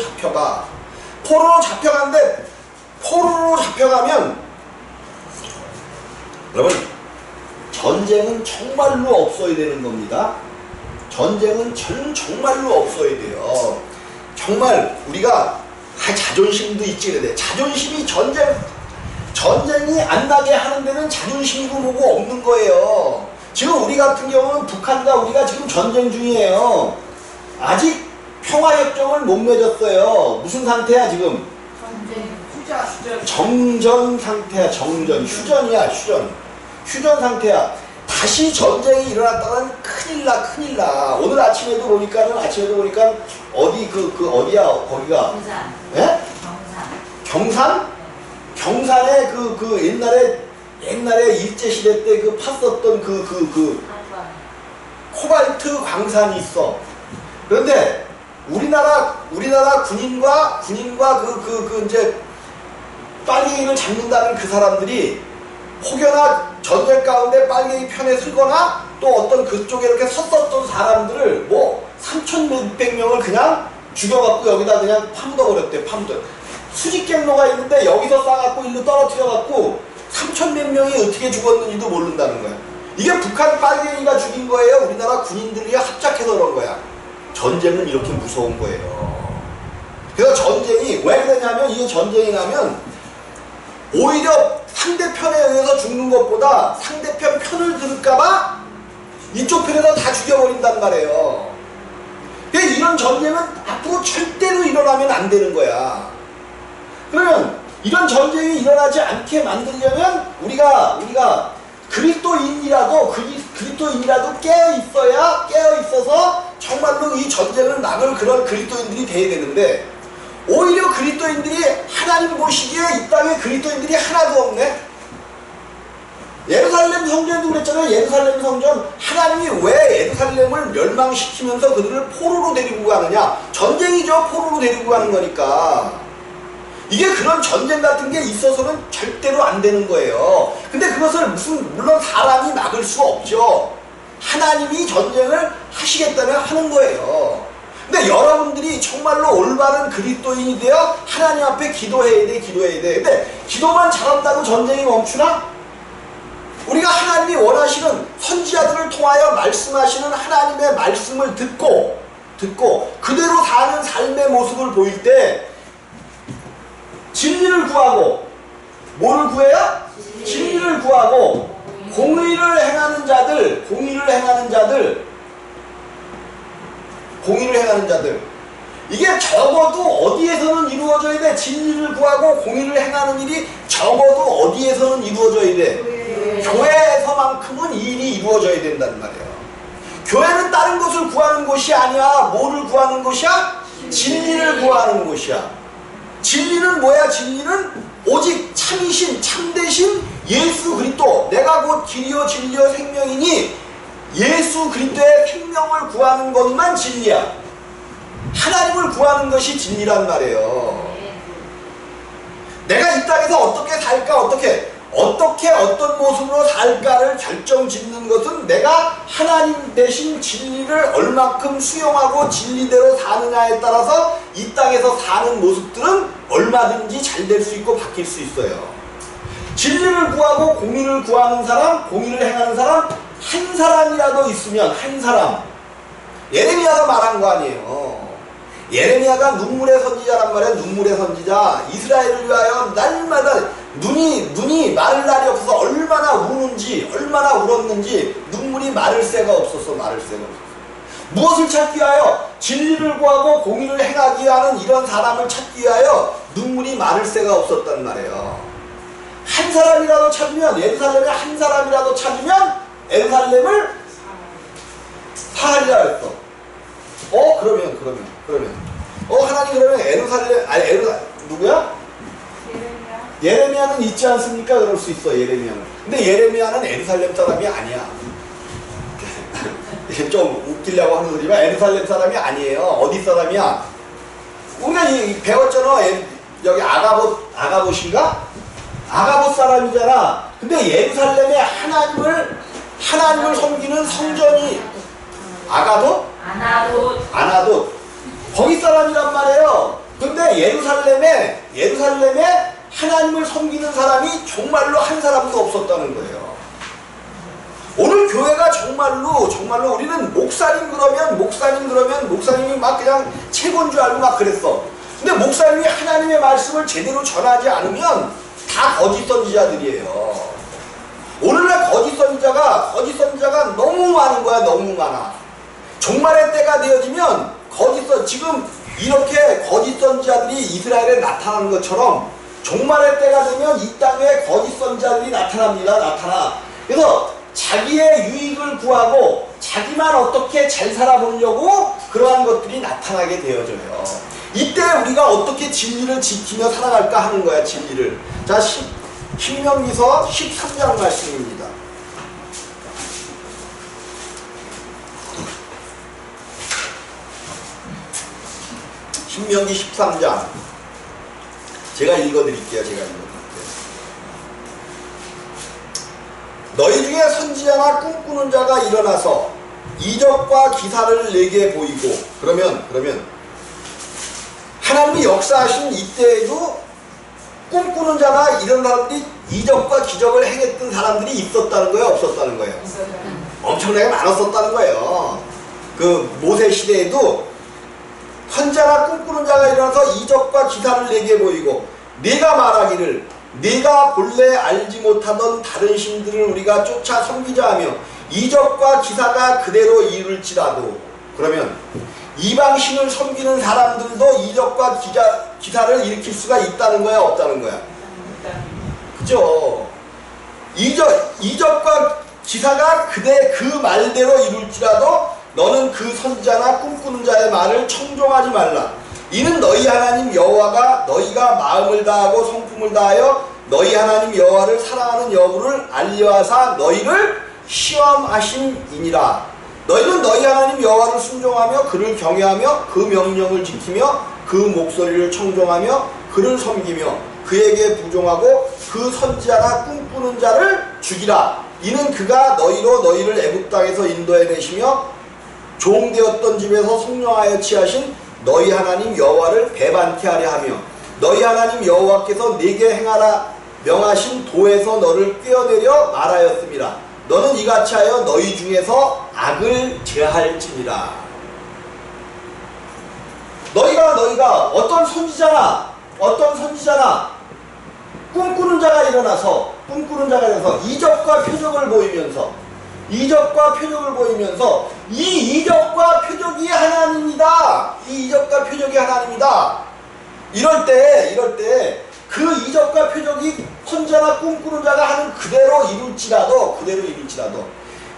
잡혀가면 여러분 전쟁은 정말로 없어야 되는 겁니다. 전쟁은 정말로 없어야 돼요. 정말 우리가 자존심도 있지 그래. 자존심이 전쟁이 안 나게 하는 데는 자존심이고 뭐고 없는 거예요. 지금 우리 같은 경우는 북한과 우리가 지금 전쟁 중이에요. 아직 평화협정을 못 맺었어요. 무슨 상태야 지금? 정전 상태야. 휴전 상태야. 다시 전쟁이 일어났다가는 큰일 나. 오늘 아침에도 보니까 어디 어디야 거기가? 경산. 예? 경산? 경산에 옛날에 일제시대 때 팠었던 코발트 광산이 있어. 그런데 우리나라 군인과 이제 빨갱이를 잡는다는 그 사람들이 혹여나 전쟁 가운데 빨갱이 편에 서거나 또 어떤 그쪽에 이렇게 섰었던 사람들을 뭐 3,000 몇백 명을 그냥 죽여갖고 여기다 그냥 파묻어버렸대. 수직경로가 있는데 여기서 싸갖고 일로 떨어뜨려갖고 3,000 몇 명이 어떻게 죽었는지도 모른다는 거야. 이게 북한 빨갱이가 죽인 거예요? 우리나라 군인들이 합작해서 그런 거야? 전쟁은 이렇게 무서운 거예요. 그래서 전쟁이 왜 그러냐면 이게 전쟁이 나면 오히려 상대편에 의해서 죽는 것보다 상대편 편을 들을까봐 이쪽 편에서 다 죽여버린단 말이에요. 그러니까 이런 전쟁은 앞으로 절대로 일어나면 안 되는 거야. 그러면 이런 전쟁이 일어나지 않게 만들려면 우리가 그리스도인이라도 깨어 있어서 정말로 이 전쟁을 나눌 그런 그리스도인들이 돼야 되는데 오히려 그리스도인들이 하나님 보시기에 이 땅에 그리스도인들이 하나도 없네. 예루살렘 성전도 그랬잖아요. 예루살렘 성전 하나님이 왜 예루살렘을 멸망시키면서 그들을 포로로 데리고 가느냐? 전쟁이죠. 포로로 데리고 가는 거니까. 이게 그런 전쟁 같은 게 있어서는 절대로 안 되는 거예요. 근데 그것을 물론 사람이 막을 수가 없죠. 하나님이 전쟁을 하시겠다면 하는 거예요. 근데 여러분들이 정말로 올바른 그리스도인이 되어 하나님 앞에 기도해야 돼. 근데 기도만 잘한다고 전쟁이 멈추나? 우리가 하나님이 원하시는 선지자들을 통하여 말씀하시는 하나님의 말씀을 듣고 그대로 사는 삶의 모습을 보일 때 진리를 구하고 뭐를 구해요? 진리를 구하고 공의를 행하는 자들, 이게 적어도 어디에서는 이루어져야 돼. 진리를 구하고 공의를 행하는 일이 적어도 어디에서는 이루어져야 돼. 교회에서만큼은 이 일이 이루어져야 된다는 말이에요. 교회는 다른 것을 구하는 곳이 아니야. 뭐를 구하는 곳이야? 진리를 구하는 곳이야. 진리는 뭐야? 진리는 오직 참이신 참되신 예수 그리스도, 내가 곧 길이요 진리요 생명이니 예수 그리스도의 생명을 구하는 것만 진리야. 하나님을 구하는 것이 진리란 말이에요. 내가 이 땅에서 어떻게 살까, 어떻게 어떤 모습으로 살까를 결정짓는 것은 내가 하나님 대신 진리를 얼마큼 수용하고 진리대로 사느냐에 따라서 이 땅에서 사는 모습들은 얼마든지 잘 될 수 있고 바뀔 수 있어요. 진리를 구하고 공의를 구하는 사람, 공의를 행하는 사람 한 사람이라도 있으면, 한 사람, 예레미야가 말한 거 아니에요. 예레미야가 눈물의 선지자란 말이에요. 눈물의 선지자. 이스라엘을 위하여 날마다 눈이 마를 날이 없어서 얼마나 우는지, 얼마나 울었는지 눈물이 마를 새가 없었어. 마를 새가 없었어. 무엇을 찾기 위하여? 진리를 구하고 공의를 행하기 위하는 이런 사람을 찾기 위하여 눈물이 마를 새가 없었단 말이에요. 한 사람이라도 찾으면, 예루살렘에 한 사람이라도 찾으면 예루살렘을 사하리라 했어. 그러면 하나님 그러면 누구야? 예레미야는 있지 않습니까? 그럴 수 있어. 예레미야는. 근데 예레미야는 예루살렘 사람이 아니야. 좀 웃기려고 하는 소리지만 예루살렘 사람이 아니에요. 어디 사람이야? 우리가 배웠잖아. 여기 아가봇인가? 아가봇 사람이잖아. 근데 예루살렘에 하나님을 섬기는 성전이 아가돗? 아나돗. 거기 사람이란 말이에요. 근데 예루살렘에 하나님을 섬기는 사람이 정말로 한 사람도 없었다는 거예요. 오늘 교회가 정말로 우리는 목사님 그러면 목사님이 막 그냥 최고인 줄 알고 막 그랬어. 근데 목사님이 하나님의 말씀을 제대로 전하지 않으면 다 거짓 선지자들이에요. 오늘날 거짓 선지자가 너무 많은 거야. 너무 많아. 종말의 때가 되어지면 지금 이렇게 거짓 선지자들이 이스라엘에 나타나는 것처럼 종말의 때가 되면 이 땅에 거짓 선지자들이 나타나. 그래서 자기의 유익을 구하고 자기만 어떻게 잘 살아보려고 그러한 것들이 나타나게 되어져요. 이때 우리가 어떻게 진리를 지키며 살아갈까 하는 거야. 진리를. 자, 신명기서 13장 말씀입니다. 신명기 13장. 제가 읽어드릴게요. 너희 중에 선지자나 꿈꾸는 자가 일어나서 이적과 기사를 내게 보이고, 그러면 하나님이 역사하신 이때에도 꿈꾸는 자나 이런 사람들이 이적과 기적을 행했던 사람들이 있었다는 거예요? 없었다는 거예요? 엄청나게 많았었다는 거예요. 그 모세 시대에도 선지자나 꿈꾸는 자가 일어나서 이적과 기사를 내게 보이고, 네가 말하기를 네가 본래 알지 못하던 다른 신들을 우리가 쫓아 섬기자 하며 이적과 기사가 그대로 이룰지라도. 그러면 이방신을 섬기는 사람들도 이적과 기사를 일으킬 수가 있다는 거야, 없다는 거야? 그죠? 이적과 기사가 그 말대로 이룰지라도 너는 그 선지자나 꿈꾸는 자의 말을 청종하지 말라. 이는 너희 하나님 여호와가 너희가 마음을 다하고 성품을 다하여 너희 하나님 여호와를 사랑하는 여부를 알려하사 너희를 시험하심이니라. 너희는 너희 하나님 여호와를 순종하며 그를 경외하며 그 명령을 지키며 그 목소리를 청종하며 그를 섬기며 그에게 부종하고 그 선지자나 꿈꾸는 자를 죽이라. 이는 그가 너희를 애굽 땅에서 인도해 내시며 종되었던 집에서 성령하여 취하신 너희 하나님 여호와를 배반케 하려 하며 너희 하나님 여호와께서 네게 행하라 명하신 도에서 너를 꿰어내려 말하였습니다. 너는 이같이 하여 너희 중에서 악을 제할지니라. 너희가 어떤 선지자나 꿈꾸는 자가 일어나서 꿈꾸는 자가 돼서 이적과 표적을 보이면서 이적과 표적을 보이면서 이 이적과 표적이 하나님이다. 이 이적과 표적이 하나님이다. 이럴 때 그 이적과 표적이 선자나 꿈꾸는 자가 하는 그대로 이룰지라도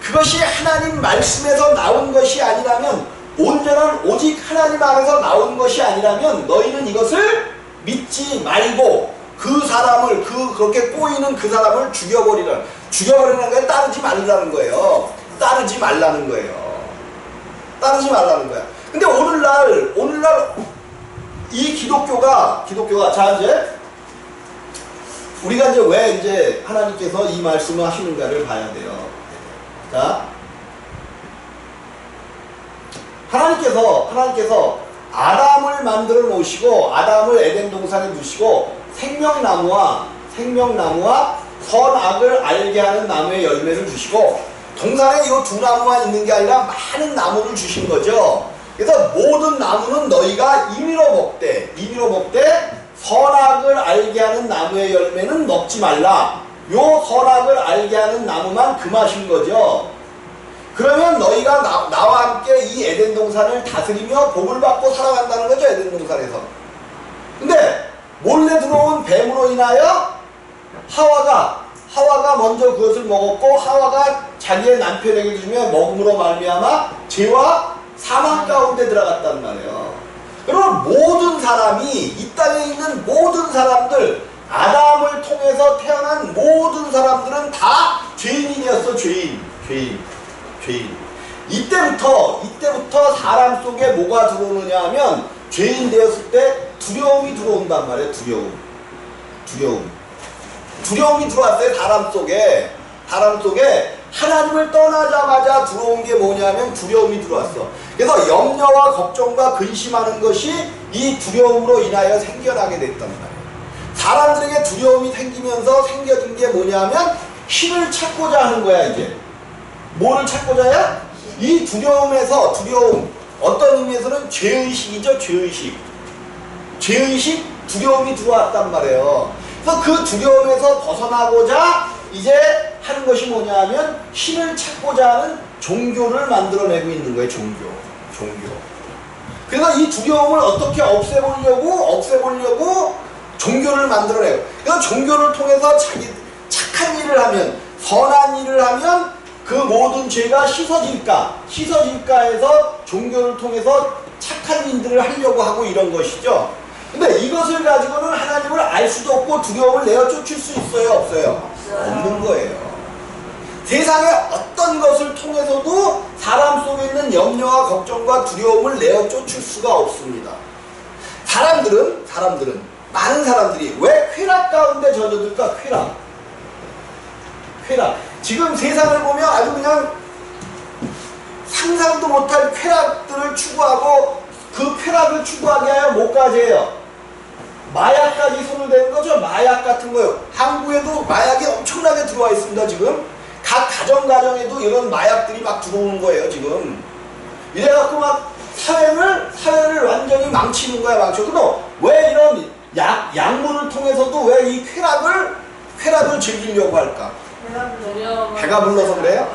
그것이 하나님 말씀에서 나온 것이 아니라면 온전한 오직 하나님 안에서 나온 것이 아니라면 너희는 이것을 믿지 말고 그 사람을 그렇게 꼬이는 그 사람을 죽여버리는 거에 따르지 말라는 거예요. 따르지 말라는 거야. 근데 오늘날 이 기독교가 자 이제 우리가 이제 왜 이제 하나님께서 이 말씀을 하시는가를 봐야 돼요. 자, 하나님께서 아담을 만들어 놓으시고 아담을 에덴 동산에 두시고 생명나무와 선악을 알게 하는 나무의 열매를 주시고 동산에 이 두 나무만 있는 게 아니라 많은 나무를 주신 거죠. 그래서 모든 나무는 너희가 임의로 먹되 선악을 알게 하는 나무의 열매는 먹지 말라. 요 선악을 알게 하는 나무만 금하신 거죠. 그러면 너희가 나와 함께 이 에덴 동산을 다스리며 복을 받고 살아간다는 거죠. 에덴 동산에서. 근데 몰래 들어온 뱀으로 인하여 하와가 먼저 그것을 먹었고 하와가 자기의 남편에게 주며 먹음으로 말미암아 죄와 사망 가운데 들어갔단 말이에요. 여러분 모든 사람이 이 땅에 있는 모든 사람들 아담을 통해서 태어난 모든 사람들은 다 죄인이 되었어. 죄인. 이때부터 사람 속에 뭐가 들어오느냐 하면 죄인 되었을 때 두려움이 들어온단 말이에요. 두려움이 들어왔어요. 사람 속에 하나님을 떠나자마자 들어온 게 뭐냐면 두려움이 들어왔어. 그래서 염려와 걱정과 근심하는 것이 이 두려움으로 인하여 생겨나게 됐단 말이에요. 사람들에게 두려움이 생기면서 생겨진 게 뭐냐면 힘을 찾고자 하는 거야. 이제 뭐를 찾고자 해요? 이 두려움 어떤 의미에서는 죄의식이죠. 죄의식 두려움이 들어왔단 말이에요. 그래서 그 두려움에서 벗어나고자 이제 하는 것이 뭐냐 하면 힘을 찾고자 하는 종교를 만들어내고 있는 거예요. 종교. 그래서 이 두려움을 어떻게 없애보려고 종교를 만들어내요. 그래서 종교를 통해서 자기 착한 일을 하면 선한 일을 하면 그 모든 죄가 씻어질까 해서 종교를 통해서 착한 일들을 하려고 하고 이런 것이죠. 근데 이것을 가지고는 하나님을 알 수도 없고 두려움을 내어 쫓을 수 있어요? 없어요? 없는 거예요. 세상의 어떤 것을 통해서도 사람 속에 있는 염려와 걱정과 두려움을 내어 쫓을 수가 없습니다. 많은 사람들이 왜 쾌락 가운데 젖어들까? 쾌락. 지금 세상을 보면 아주 그냥 상상도 못할 쾌락들을 추구하고 그 쾌락을 추구하게 하여 뭐까지 해요? 마약까지 손을 대는 거죠. 마약 같은 거요. 한국에도 마약이 엄청나게 들어와 있습니다. 지금 각 가정에도 이런 마약들이 막 들어오는 거예요. 지금 이래갖고 막 사회를 완전히 망치는 거야. 망쳐. 왜 이런 약물을 통해서도 왜 이 쾌락을 즐기려고 할까? 배가 불러서 그래요?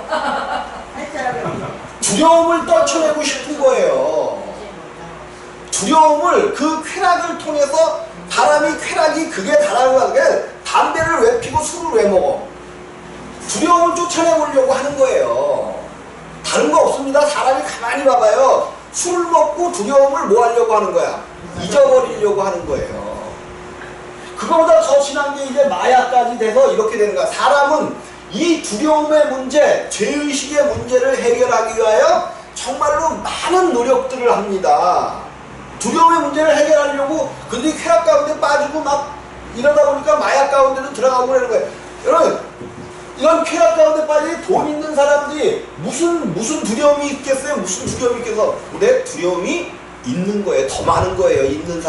두려움을 떨쳐내고 싶은 거예요. 두려움을 그 쾌락을 통해서 사람이 쾌락이 그게 다라는 게 담배를 왜 피고 술을 왜 먹어? 두려움을 쫓아내보려고 하는 거예요. 다른 거 없습니다. 사람이 가만히 봐봐요. 술을 먹고 두려움을 뭐 하려고 하는 거야? 잊어버리려고 하는 거예요. 그거보다 더 심한 게 이제 마약까지 돼서 이렇게 되는 거야. 사람은 이 두려움의 문제, 죄의식의 문제를 해결하기 위하여 정말로 많은 노력들을 합니다. 두려움의 문제를 해결하려고 근데 쾌락 가운데 빠지고 막 이러다 보니까 마약 가운데로 들어가고 그러는 거예요. 여러분, 이런 쾌락 가운데 빠진 돈 있는 사람들이 무슨 두려움이 있겠어요? 무슨 두려움이 있겠어? 근데 두려움이 있는 거예요. 더 많은 거예요. 있는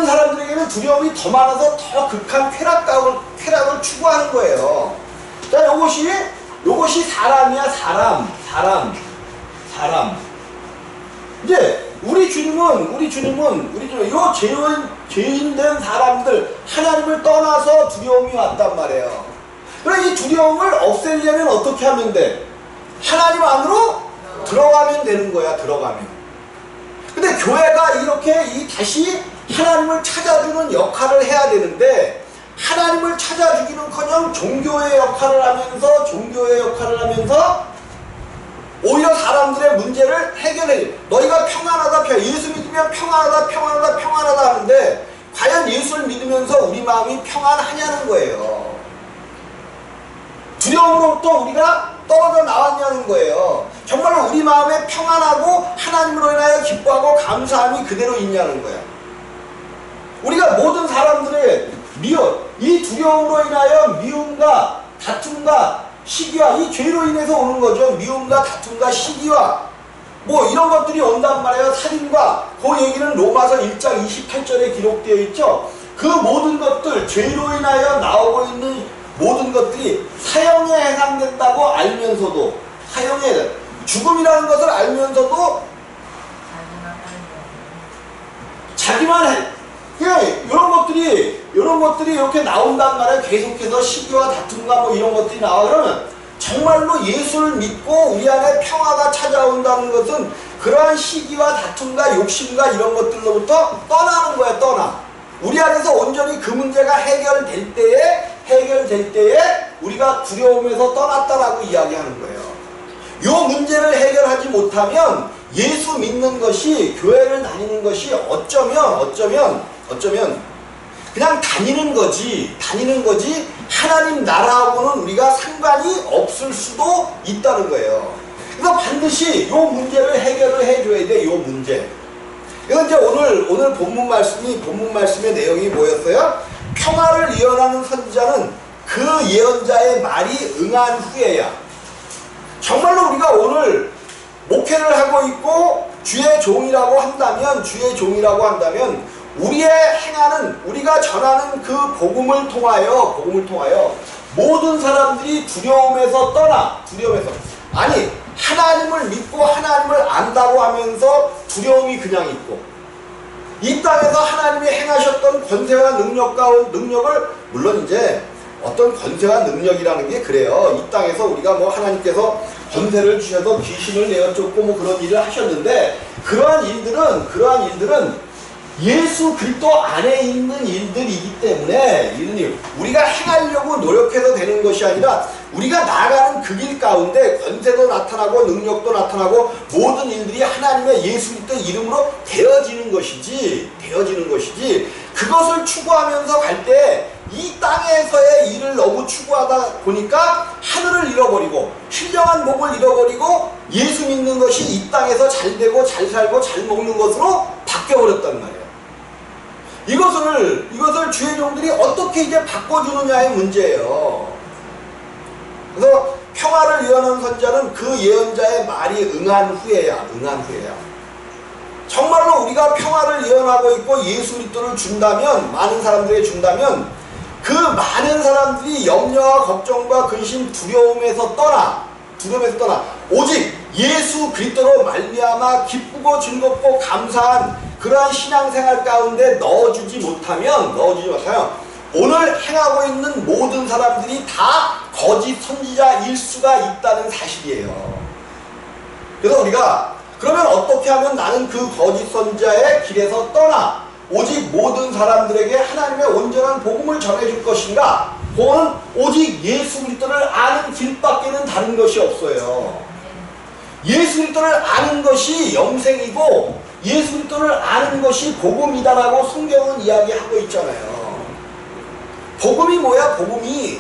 사람들에게는 두려움이 더 많아서 더 극한 쾌락을 추구하는 거예요. 자, 요것이 사람이야. 사람. 이제 우리 주님은 요 죄인된 사람들 하나님을 떠나서 두려움이 왔단 말이에요. 그럼 이 두려움을 없애려면 어떻게 하면 돼? 하나님 안으로 들어가면 되는 거야. 들어가면. 근데 교회가 이렇게 다시 하나님을 찾아주는 역할을 해야 되는데, 하나님을 찾아주기는커녕 종교의 역할을 하면서 오히려 사람들의 문제를 해결해. 너희가 평안하다, 예수 믿으면 평안하다 하는데 과연 예수를 믿으면서 우리 마음이 평안하냐는 거예요. 두려움으로부터 우리가 떨어져 나왔냐는 거예요. 정말로 우리 마음에 평안하고 하나님으로 인하여 기뻐하고 감사함이 그대로 있냐는 거야. 우리가 모든 사람들의 이 두려움으로 인하여 미움과 다툼과 시기와 이 죄로 인해서 오는 거죠. 미움과 다툼과 시기와 뭐 이런 것들이 온단 말이에요. 살인과 그 얘기는 로마서 1장 28절에 기록되어 있죠. 그 모든 것들, 죄로 인하여 나오고 있는 모든 것들이 사형에 해당된다고 알면서도, 사형에 죽음이라는 것을 알면서도 자기만 해. 이런 것들이 이렇게 나온단 말이에요. 계속해서 시기와 다툼과 뭐 이런 것들이 나와. 그러면 정말로 예수를 믿고 우리 안에 평화가 찾아온다는 것은 그러한 시기와 다툼과 욕심과 이런 것들로부터 떠나는 거야. 떠나. 우리 안에서 온전히 그 문제가 해결될 때에 우리가 두려움에서 떠났다라고 이야기하는 거예요. 이 문제를 해결하지 못하면 예수 믿는 것이, 교회를 다니는 것이 어쩌면 그냥 다니는 거지 하나님 나라하고는 우리가 상관이 없을 수도 있다는 거예요. 그래서 반드시 이 문제를 해결을 해줘야 돼. 이 문제. 이건 이제 오늘 본문 말씀의 내용이 뭐였어요? 평화를 예언하는 선지자는 그 예언자의 말이 응한 후에야. 정말로 우리가 오늘 목회를 하고 있고 주의 종이라고 한다면 우리의 행하는, 우리가 전하는 그 복음을 통하여 모든 사람들이 두려움에서 아니 하나님을 믿고 하나님을 안다고 하면서 두려움이 그냥 있고, 이 땅에서 하나님이 행하셨던 권세와 능력을, 물론 이제 어떤 권세와 능력이라는 게 그래요. 이 땅에서 우리가 뭐 하나님께서 권세를 주셔서 귀신을 내어쫓고 뭐 그런 일을 하셨는데, 그러한 일들은 예수 그리스도 안에 있는 일들이기 때문에 우리가 행하려고 노력해서 되는 것이 아니라 우리가 나아가는 그 길 가운데 권세도 나타나고 능력도 나타나고 모든 일들이 하나님의 예수 그리스도 이름으로 되어지는 것이지 그것을 추구하면서 갈 때 이 땅에서의 일을 너무 추구하다 보니까 하늘을 잃어버리고 신령한 복을 잃어버리고 예수 믿는 것이 이 땅에서 잘 되고 잘 살고 잘 먹는 것으로 바뀌어버렸단 말이에요. 이것을 주의 종들이 어떻게 이제 바꿔주느냐의 문제예요. 그래서 평화를 예언하는 선지자는 그 예언자의 말이 응한 후에야. 정말로 우리가 평화를 예언하고 있고 예수 그리스도를 준다면, 많은 사람들에게 준다면 그 많은 사람들이 염려와 걱정과 근심, 두려움에서 떠나 오직 예수 그리스도로 말미암아 기쁘고 즐겁고 감사한 그러한 신앙생활 가운데 넣어주지 못하면 오늘 행하고 있는 모든 사람들이 다 거짓 선지자일 수가 있다는 사실이에요. 그래서 우리가 그러면 어떻게 하면 나는 그 거짓 선지자의 길에서 떠나 오직 모든 사람들에게 하나님의 온전한 복음을 전해줄 것인가? 그거는 오직 예수 그리스도를 아는 길밖에는 다른 것이 없어요. 예수 그리스도를 아는 것이 영생이고 예수 그리스도를 아는 것이 복음이다라고 성경은 이야기하고 있잖아요. 복음이 뭐야? 복음이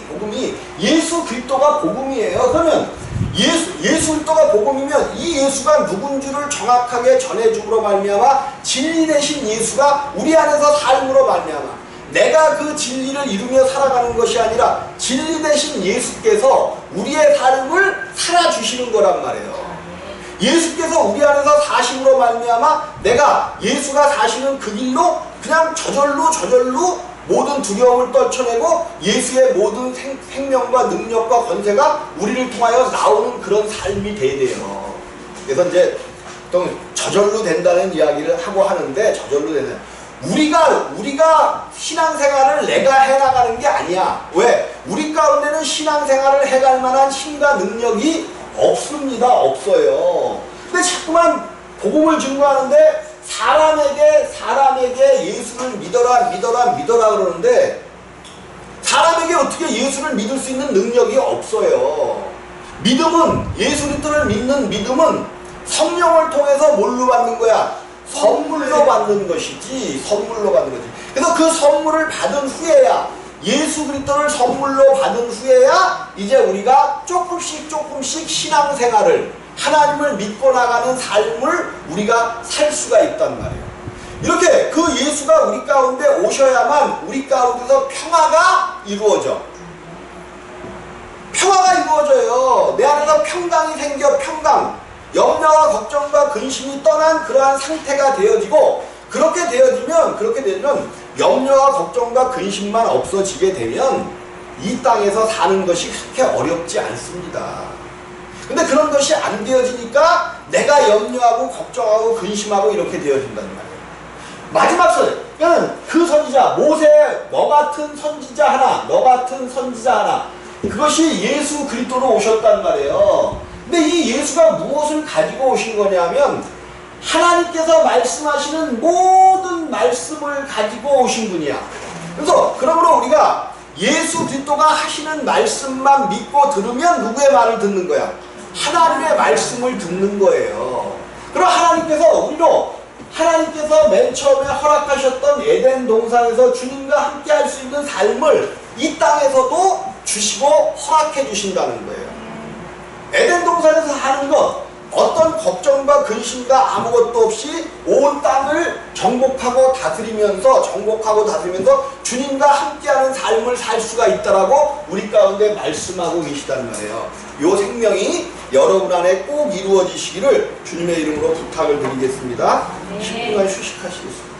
예수 그리스도가 복음이에요. 그러면 예수 그리스도가 복음이면 이 예수가 누군 줄을 정확하게 전해줌으로 말미암아 진리 되신 예수가 우리 안에서 삶으로 말미암아 내가 그 진리를 이루며 살아가는 것이 아니라 진리 되신 예수께서 우리의 삶을 살아주시는 거란 말이에요. 예수께서 우리 안에서 사심으로 말미암아 내가 예수가 사시는 그 길로 그냥 저절로 모든 두려움을 떨쳐내고 예수의 모든 생명과 능력과 권세가 우리를 통하여 나오는 그런 삶이 돼야 돼요. 그래서 이제 저절로 된다는 이야기를 하고 하는데, 저절로 되는, 우리가 신앙생활을 내가 해나가는 게 아니야. 왜? 우리 가운데는 신앙생활을 해갈 만한 힘과 능력이 없습니다. 없어요. 근데 자꾸만 복음을 증거하는데 사람에게 예수를 믿어라 그러는데, 사람에게 어떻게 예수를 믿을 수 있는 능력이 없어요. 믿음은, 예수 그리스도를 믿는 믿음은 성령을 통해서 뭘로 받는 거야? 선물로 받는 것이지. 선물로 받는 거지. 그래서 그 선물을 받은 후에야, 예수 그리스도를 선물로 받은 후에야 이제 우리가 조금씩 신앙생활을, 하나님을 믿고 나가는 삶을 우리가 살 수가 있단 말이에요. 이렇게 그 예수가 우리 가운데 오셔야만 우리 가운데서 평화가 이루어져. 평화가 이루어져요. 내 안에서 평강이 생겨. 평강. 염려와 걱정과 근심이 떠난 그러한 상태가 되어지고, 그렇게 되어지면 염려와 걱정과 근심만 없어지게 되면 이 땅에서 사는 것이 그렇게 어렵지 않습니다. 근데 그런 것이 안 되어지니까 내가 염려하고 걱정하고 근심하고 이렇게 되어진단 말이에요. 마지막 선지자는 그 선지자 모세, 너 같은 선지자 하나, 그것이 예수 그리스도로 오셨단 말이에요. 근데 이 예수가 무엇을 가지고 오신 거냐면, 하나님께서 말씀하시는 모든 말씀을 가지고 오신 분이야. 그래서 그러므로 우리가 예수 그리스도가 하시는 말씀만 믿고 들으면 누구의 말을 듣는 거야? 하나님의 말씀을 듣는 거예요. 그럼 하나님께서 맨 처음에 허락하셨던 에덴 동산에서 주님과 함께 할 수 있는 삶을 이 땅에서도 주시고 허락해 주신다는 거예요. 에덴 동산에서 하는 것, 어떤 걱정과 근심과 아무것도 없이 온 땅을 정복하고 다스리면서 주님과 함께하는 삶을 살 수가 있다라고 우리 가운데 말씀하고 계시단 말이에요. 이 생명이 여러분 안에 꼭 이루어지시기를 주님의 이름으로 부탁을 드리겠습니다. 10분간 휴식하시겠습니다.